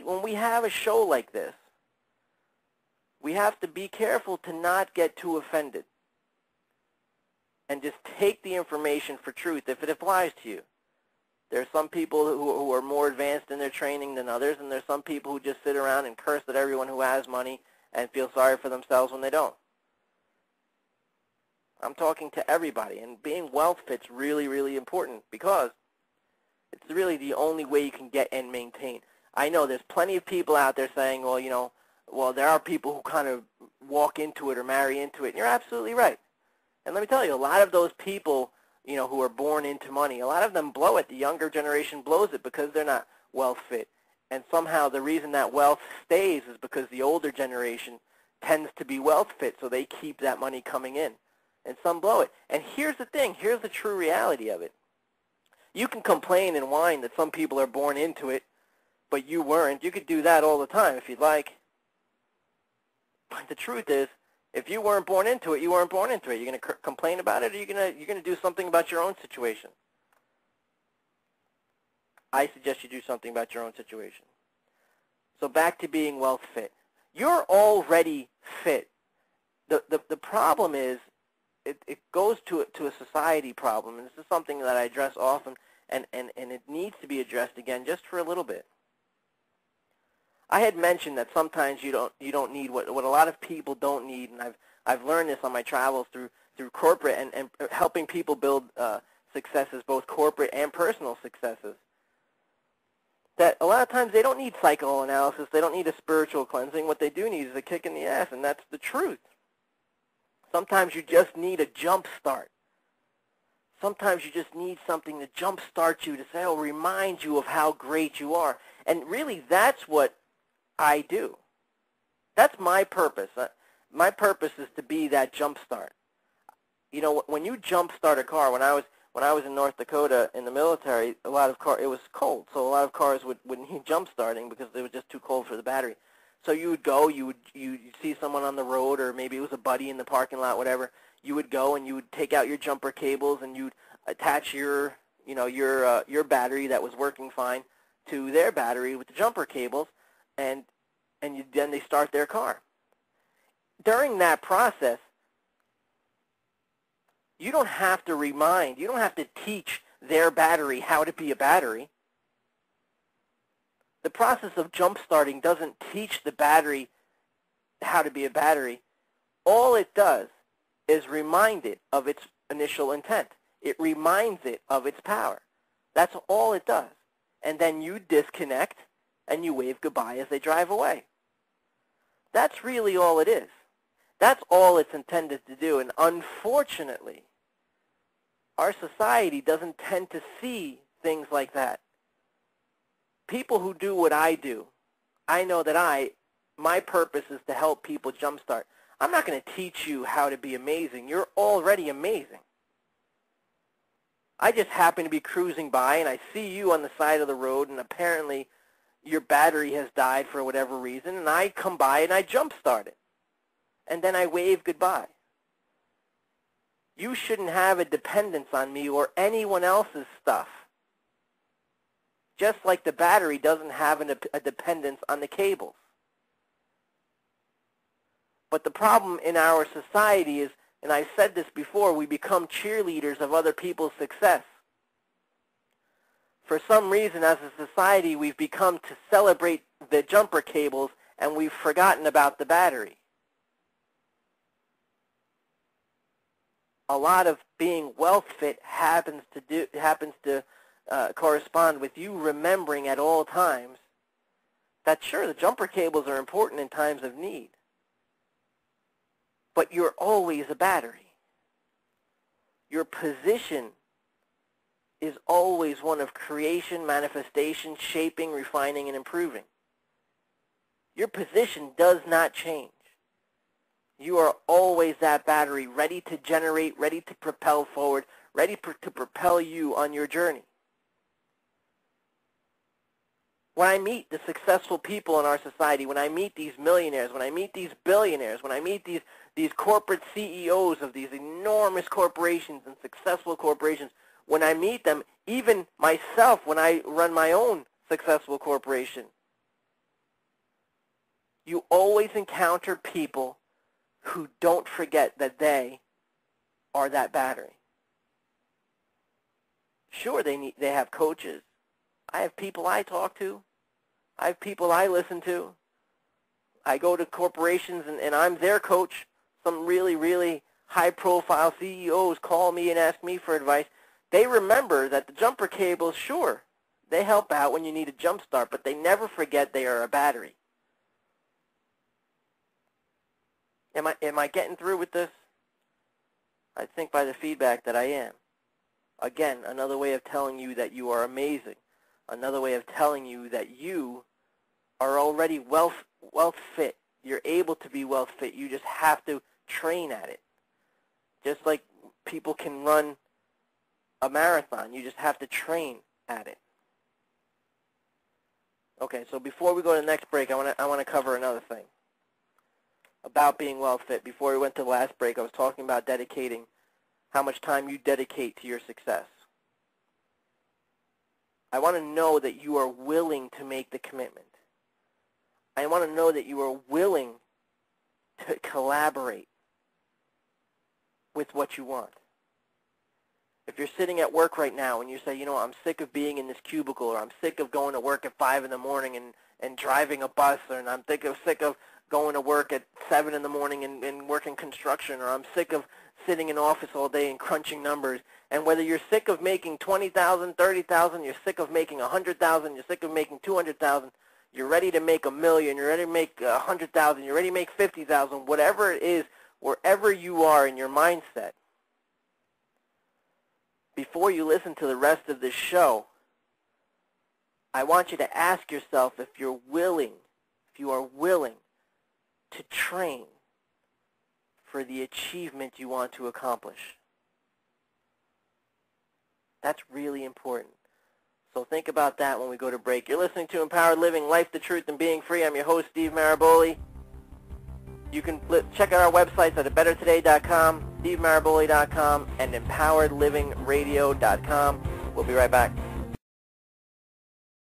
when we have a show like this, we have to be careful to not get too offended and just take the information for truth if it applies to you. There are some people who are more advanced in their training than others, and there's some people who just sit around and curse at everyone who has money and feel sorry for themselves when they don't. I'm talking to everybody, and being wealth fit's really, really important because it's really the only way you can get and maintain. I know there's plenty of people out there saying, well, you know, well, there are people who kind of walk into it or marry into it, and you're absolutely right. And let me tell you, a lot of those people, you know, who are born into money, a lot of them blow it. The younger generation blows it because they're not wealth fit. And somehow the reason that wealth stays is because the older generation tends to be wealth fit, so they keep that money coming in. And some blow it. And here's the thing. Here's the true reality of it. You can complain and whine that some people are born into it, but you weren't. You could do that all the time if you'd like. But the truth is, if you weren't born into it, you weren't born into it. You're going to complain about it, or you're going to do something about your own situation. I suggest you do something about your own situation. So back to being wealth fit. You're already fit. The problem is, it goes to a society problem, and this is something that I address often, and it needs to be addressed again just for a little bit. I had mentioned that sometimes you don't need what a lot of people don't need, and I've learned this on my travels through corporate and helping people build successes, both corporate and personal successes. That a lot of times they don't need psychoanalysis, they don't need a spiritual cleansing. What they do need is a kick in the ass, and that's the truth. Sometimes you just need a jump start. Sometimes you just need something to jump start you, to say, oh, remind you of how great you are. And really, that's what I do. That's my purpose. My purpose is to be that jump start. You know, when you jump start a car, when I was in North Dakota in the military, it was cold, so a lot of cars would need jump starting because they were just too cold for the battery. So you would go, you'd see someone on the road, or maybe it was a buddy in the parking lot, whatever. You would go and you would take out your jumper cables and you'd attach your battery that was working fine to their battery with the jumper cables, and then they start their car. During that process, you don't have to teach their battery how to be a battery. The process of jump starting doesn't teach the battery how to be a battery. All it does is remind it of its initial intent. It reminds it of its power. That's all it does. And then you disconnect and you wave goodbye as they drive away. That's really all it is. That's all it's intended to do. And unfortunately, our society doesn't tend to see things like that. People who do what I do, I know that my purpose is to help people jumpstart. I'm not going to teach you how to be amazing. You're already amazing. I just happen to be cruising by and I see you on the side of the road and apparently your battery has died for whatever reason, and I come by and I jumpstart it. And then I wave goodbye. You shouldn't have a dependence on me or anyone else's stuff. Just like the battery doesn't have a dependence on the cables. But the problem in our society is, and I've said this before, we become cheerleaders of other people's success. For some reason, as a society, we've become to celebrate the jumper cables, and we've forgotten about the battery. A lot of being wealth fit happens to correspond with you remembering at all times that, sure, the jumper cables are important in times of need, but you're always a battery. Your position is always one of creation, manifestation, shaping, refining, and improving. Your position does not change. You are always that battery, ready to generate, ready to propel forward, ready to propel you on your journey. When I meet the successful people in our society, when I meet these millionaires, when I meet these billionaires, when I meet these corporate CEOs of these enormous corporations and successful corporations, when I meet them, even myself when I run my own successful corporation, you always encounter people who don't forget that they are that battery. Sure, they have coaches. I have people I talk to. I have people I listen to. I go to corporations and I'm their coach. Some really, really high-profile CEOs call me and ask me for advice. They remember that the jumper cables, sure, they help out when you need a jump start, but they never forget they are a battery. Am I getting through with this? I think by the feedback that I am. Again, another way of telling you that you are amazing. Another way of telling you that you are already wealth fit. You're able to be wealth fit. You just have to train at it. Just like people can run a marathon, you just have to train at it. Okay, so before we go to the next break, I want to cover another thing about being wealth fit. Before we went to the last break, I was talking about dedicating, how much time you dedicate to your success. I want to know that you are willing to make the commitment. I want to know that you are willing to collaborate with what you want. If you're sitting at work right now and you say, you know, I'm sick of being in this cubicle, or I'm sick of going to work at 5 in the morning and driving a bus, and I'm sick of going to work at 7 in the morning and working construction, or I'm sick of sitting in office all day and crunching numbers. And whether you're sick of making $20,000, $30,000, you're sick of making $100,000, you're sick of making $200,000, you're ready to make $1 million, you're ready to make $100,000, you're ready to make $50,000, whatever it is, wherever you are in your mindset, before you listen to the rest of this show, I want you to ask yourself if you are willing to train for the achievement you want to accomplish. That's really important. So think about that when we go to break. You're listening to Empowered Living, Life, the Truth, and Being Free. I'm your host, Steve Maraboli. You can check out our websites at abettertoday.com, stevemaraboli.com, and empoweredlivingradio.com. We'll be right back.